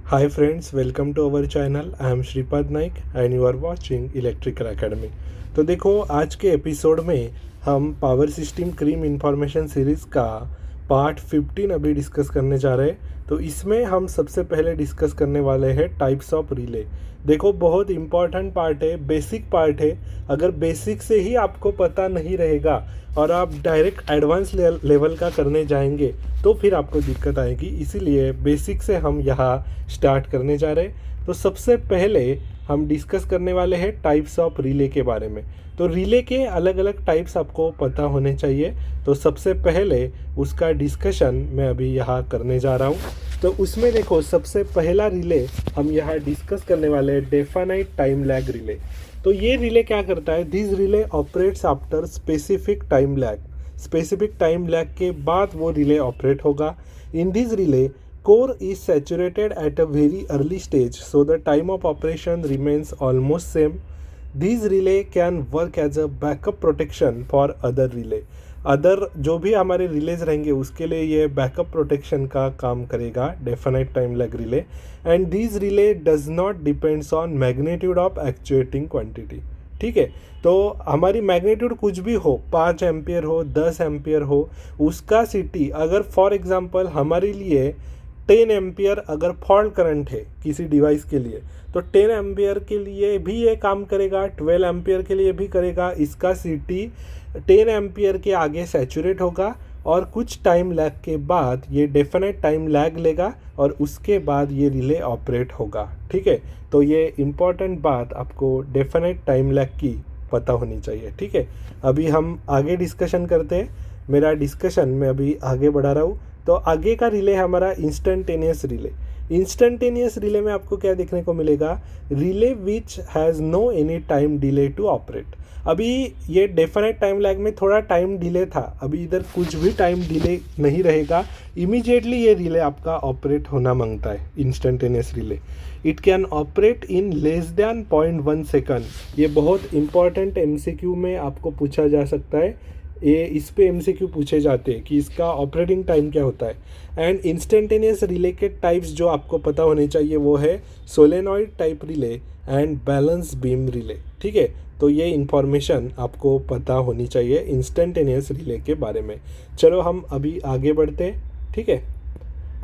Hi friends, welcome to our channel. I am Shripad Naik and you are watching Electrical Academy. तो देखो, आज के episode में हम power system cream information series का पार्ट 15 अभी डिस्कस करने जा रहे हैं। तो इसमें हम सबसे पहले डिस्कस करने वाले हैं टाइप्स ऑफ रिले। देखो, बहुत इंपॉर्टेंट पार्ट है, बेसिक पार्ट है। अगर बेसिक से ही आपको पता नहीं रहेगा और आप डायरेक्ट एडवांस लेवल का करने जाएंगे तो फिर आपको दिक्कत आएगी। इसीलिए बेसिक से हम यहाँ स्टार्ट करने जा रहे हैं। तो सबसे पहले हम डिस्कस करने वाले हैं टाइप्स ऑफ रिले के बारे में। तो रिले के अलग अलग टाइप्स आपको पता होने चाहिए। तो सबसे पहले उसका डिस्कशन मैं अभी यहाँ करने जा रहा हूँ। तो उसमें देखो, सबसे पहला रिले हम यहाँ डिस्कस करने वाले हैं डेफिनाइट टाइम लैग रिले। तो ये रिले क्या करता है? This relay operates after specific time lag. Specific time lag के बाद वो रिले ऑपरेट होगा। In this relay core is saturated at a very early stage, so the time of operation remains almost same. These relay can work as a backup protection for other relay. Other जो भी हमारे release रहेंगे उसके लिए ये backup protection का काम करेगा, definite time lag relay. And this relay does not depends on magnitude of actuating quantity. ठीक है, तो हमारी मैग्नीट्यूड कुछ भी हो, 5 एम्पियर हो, 10 एम्पियर हो, उसका सिटी अगर फॉर एग्जांपल हमारे लिए 10 एम्पियर अगर फॉल्ट करंट है किसी डिवाइस के लिए, तो 10 एम्पियर के लिए भी ये काम करेगा, 12 एम्पियर के लिए भी करेगा। इसका सीटी 10 एम्पियर के आगे सैचुरेट होगा और कुछ टाइम लैग के बाद ये डेफिनेट टाइम लैग लेगा और उसके बाद ये रिले ऑपरेट होगा। ठीक है, तो ये इम्पॉर्टेंट बात आपको डेफिनेट टाइम लैग की पता होनी चाहिए। ठीक है, अभी हम आगे डिस्कशन करते हैं। मेरा डिस्कशन मैं अभी आगे बढ़ा रहा हूँ। तो आगे का रिले है हमारा इंस्टेंटेनियस रिले। इंस्टेंटेनियस रिले में आपको क्या देखने को मिलेगा? Relay which has no any time delay to operate. अभी ये डेफिनेट टाइम लैग में थोड़ा टाइम डिले था, अभी इधर कुछ भी टाइम डिले नहीं रहेगा। इमीडिएटली ये रिले आपका ऑपरेट होना मांगता है, instantaneous relay. It can operate in less than 0.1 second. ये बहुत इंपॉर्टेंट एमसीक्यू में आपको पूछा जा सकता है। ये इस पे एमसीक्यू पूछे जाते हैं कि इसका ऑपरेटिंग टाइम क्या होता है। एंड इंस्टेंटेनियस रिले के टाइप्स जो आपको पता होने चाहिए वो है solenoid type relay and balance beam relay. ठीक है, तो ये इन्फॉर्मेशन आपको पता होनी चाहिए इंस्टेंटेनियस रिले के बारे में। चलो हम अभी आगे बढ़ते हैं। ठीक है,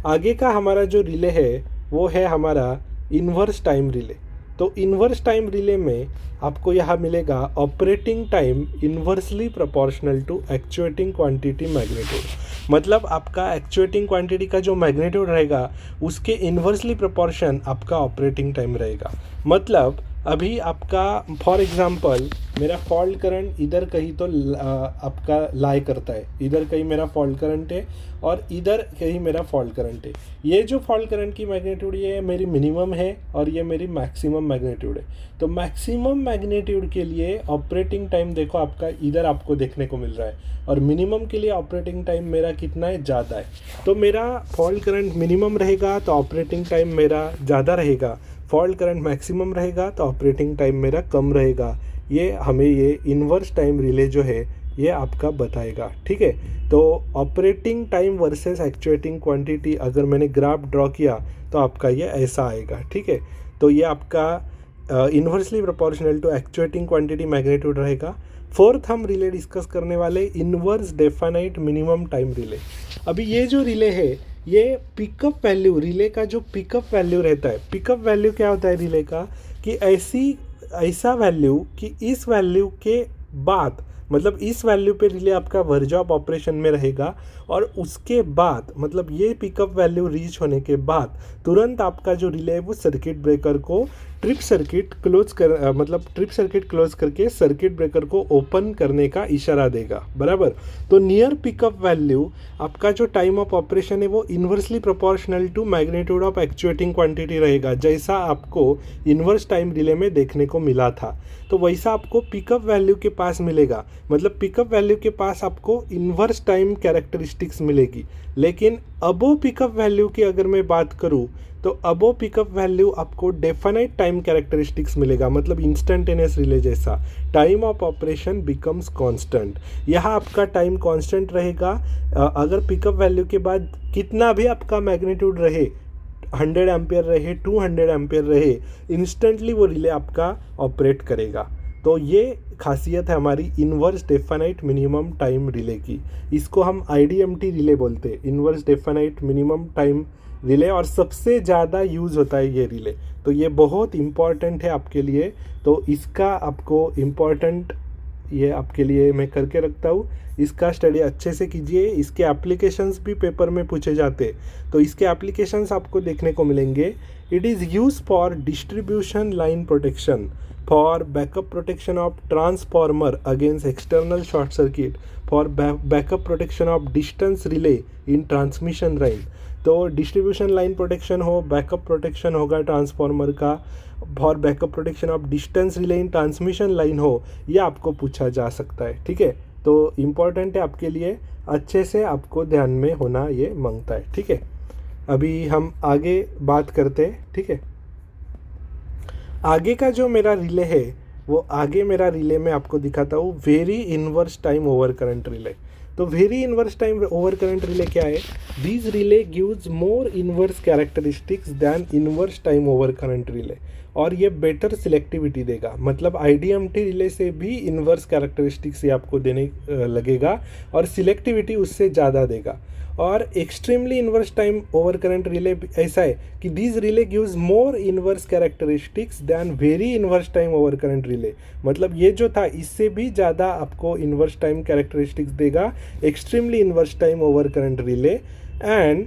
आगे का हमारा जो रिले है वो है हमारा इन्वर्स टाइम रिले। तो इन्वर्स टाइम रिले में आपको यहाँ मिलेगा operating time inversely proportional to actuating quantity magnitude. मतलब आपका एक्चुएटिंग क्वांटिटी का जो मैग्नीट्यूड रहेगा उसके इन्वर्सली प्रोपोर्शन आपका ऑपरेटिंग टाइम रहेगा। मतलब अभी आपका फॉर एग्जांपल मेरा फॉल्ट करंट इधर कहीं तो आपका लाई करता है, इधर कहीं मेरा फॉल्ट करंट है और इधर कहीं मेरा फॉल्ट करंट है। ये जो फॉल्ट करंट की मैग्नीट्यूड ये मेरी मिनिमम है और ये मेरी मैक्सिमम मैग्नीट्यूड है। तो मैक्सिमम मैग्नीट्यूड के लिए ऑपरेटिंग टाइम देखो आपका इधर आपको देखने को मिल रहा है और मिनिमम के लिए ऑपरेटिंग टाइम मेरा कितना है? ज़्यादा है। तो मेरा फॉल्ट करंट मिनिमम रहेगा तो ऑपरेटिंग टाइम मेरा ज़्यादा रहेगा, फॉल्ट करंट मैक्सिमम रहेगा तो ऑपरेटिंग टाइम मेरा कम रहेगा। ये हमें ये इन्वर्स टाइम रिले जो है ये आपका बताएगा। ठीक है, तो operating time versus actuating quantity अगर मैंने ग्राफ ड्रॉ किया तो आपका ये ऐसा आएगा। ठीक है, तो ये आपका inversely proportional to actuating quantity magnitude रहेगा। फोर्थ हम रिले डिस्कस करने वाले inverse definite minimum time relay. अभी ये जो रिले है ये पिकअप वैल्यू, रिले का जो पिकअप वैल्यू रहता है, पिकअप वैल्यू क्या होता है रिले का कि ऐसा वैल्यू कि इस वैल्यू के बाद, मतलब इस वैल्यू पे रिले आपका वर्ज ऑफ ऑपरेशन में रहेगा और उसके बाद मतलब ये पिकअप वैल्यू रीच होने के बाद तुरंत आपका जो रिले है वो सर्किट ब्रेकर को ट्रिप सर्किट क्लोज करके सर्किट ब्रेकर को ओपन करने का इशारा देगा। बराबर, तो नियर पिकअप वैल्यू आपका जो टाइम ऑफ ऑपरेशन है वो inversely proportional to magnitude of actuating quantity रहेगा, जैसा आपको इन्वर्स टाइम रिले में देखने को मिला था। तो वैसा आपको पिकअप वैल्यू के पास मिलेगा। मतलब पिकअप वैल्यू के पास आपको इन्वर्स टाइम कैरेक्टरिस्टिक्स मिलेगी। लेकिन अबो पिकअप वैल्यू की अगर मैं बात करूँ तो अबो पिकअप वैल्यू आपको डेफिनाइट टाइम कैरेक्टरिस्टिक्स मिलेगा। मतलब इंस्टेंटेनियस रिले जैसा time of operation becomes constant. यहाँ आपका टाइम कांस्टेंट रहेगा। अगर पिकअप वैल्यू के बाद कितना भी आपका मैग्नीट्यूड रहे, 100 एम्पियर रहे, 200 एम्पियर रहे, इंस्टेंटली वो रिले आपका ऑपरेट करेगा। तो ये खासियत है हमारी inverse definite minimum time relay की। इसको हम IDMT रिले बोलते हैं, inverse definite minimum time relay, और सबसे ज़्यादा यूज़ होता है ये रिले। तो ये बहुत इम्पॉर्टेंट है आपके लिए। तो इसका आपको इम्पॉर्टेंट ये आपके लिए मैं करके रखता हूँ। इसका स्टडी अच्छे से कीजिए। इसके एप्लीकेशंस भी पेपर में पूछे जाते, तो इसके एप्लीकेशंस आपको देखने को मिलेंगे। It is use for distribution line protection, for backup protection of transformer against external short circuit, for backup protection of distance relay in transmission line. तो डिस्ट्रीब्यूशन लाइन प्रोटेक्शन हो, बैकअप प्रोटेक्शन होगा transformer का, for backup protection of distance relay in transmission line हो, ये आपको पूछा जा सकता है। ठीक है, तो इम्पॉर्टेंट है आपके लिए, अच्छे से आपको ध्यान में होना ये मांगता है। ठीक है, अभी हम आगे बात करते हैं। ठीक है, आगे का जो मेरा रिले है, वो आगे मेरा रिले में आपको दिखाता हूँ very inverse time over current relay. तो very inverse time over current relay क्या है? This relay gives more inverse characteristics than inverse time over current relay, और ये बेटर सिलेक्टिविटी देगा। मतलब IDMT रिले से भी इनवर्स कैरेक्टरिस्टिक्स ये आपको देने लगेगा, और सिलेक्टिविटी उससे ज़्यादा देगा। और extremely inverse time over current relay ऐसा है कि this relay gives more inverse characteristics than very inverse time over current relay. मतलब ये जो था इससे भी ज़्यादा आपको इनवर्स टाइम कैरेक्टरिस्टिक्स देगा extremely inverse time over current relay, and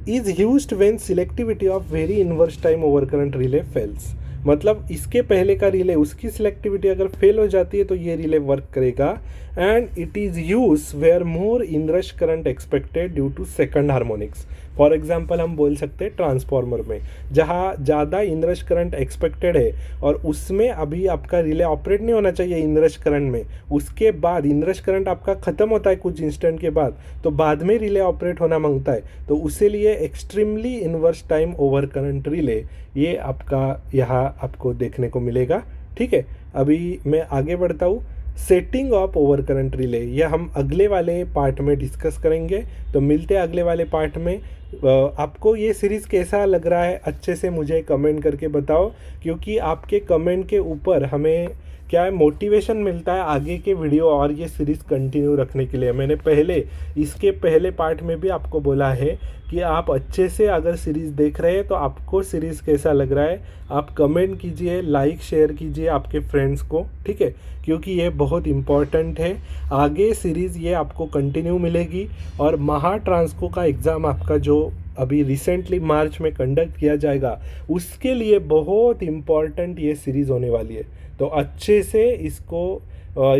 is used when selectivity of very inverse time over current relay fails. मतलब इसके पहले का रिले उसकी सिलेक्टिविटी अगर फेल हो जाती है तो ये रिले वर्क करेगा। And it is use where more inrush current expected due to second harmonics. For example हम बोल सकते हैं ट्रांसफॉर्मर में, जहाँ ज़्यादा इनरश करंट एक्सपेक्टेड है और उसमें अभी आपका रिले ऑपरेट नहीं होना चाहिए इनरश करंट में, उसके बाद इनरश करंट आपका ख़त्म होता है कुछ इंस्टेंट के बाद, तो बाद में रिले ऑपरेट होना मांगता है, तो उसी लिए extremely inverse time over current relay ये आपका यहाँ आपको देखने को मिलेगा। ठीक है, अभी मैं आगे बढ़ता हूँ। Setting of over current relay यह हम अगले वाले पार्ट में डिस्कस करेंगे। तो मिलते हैं अगले वाले पार्ट में। आपको ये सीरीज़ कैसा लग रहा है अच्छे से मुझे कमेंट करके बताओ, क्योंकि आपके कमेंट के ऊपर हमें क्या है मोटिवेशन मिलता है आगे के वीडियो और ये सीरीज़ कंटिन्यू रखने के लिए। मैंने इसके पहले पार्ट में भी आपको बोला है कि आप अच्छे से अगर सीरीज़ देख रहे हैं तो आपको सीरीज़ कैसा लग रहा है आप कमेंट कीजिए, लाइक शेयर कीजिए आपके फ्रेंड्स को। ठीक है, क्योंकि ये बहुत इम्पॉर्टेंट है। आगे सीरीज़ ये आपको कंटिन्यू मिलेगी, और महा ट्रांसको का एग्ज़ाम आपका जो अभी रिसेंटली मार्च में कंडक्ट किया जाएगा उसके लिए बहुत इम्पॉर्टेंट ये सीरीज़ होने वाली है। तो अच्छे से इसको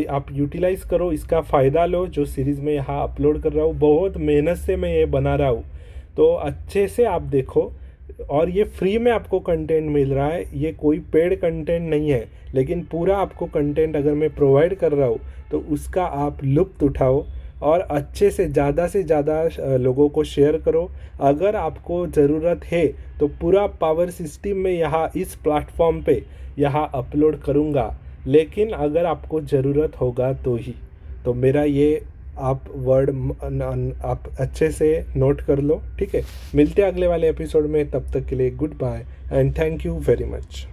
आप यूटिलाइज़ करो, इसका फ़ायदा लो। जो सीरीज़ में यहाँ अपलोड कर रहा हूँ बहुत मेहनत से मैं ये बना रहा हूँ, तो अच्छे से आप देखो। और ये फ्री में आपको कंटेंट मिल रहा है, ये कोई पेड कंटेंट नहीं है, लेकिन पूरा आपको कंटेंट अगर मैं प्रोवाइड कर रहा हूँ तो उसका आप लुत्फ़ उठाओ और अच्छे से ज़्यादा लोगों को शेयर करो। अगर आपको ज़रूरत है तो पूरा पावर सिस्टम में यहाँ इस प्लेटफॉर्म पे यहाँ अपलोड करूँगा, लेकिन अगर आपको ज़रूरत होगा तो ही। तो मेरा ये आप वर्ड आप अच्छे से नोट कर लो। ठीक है, मिलते हैं अगले वाले एपिसोड में, तब तक के लिए goodbye and thank you very much.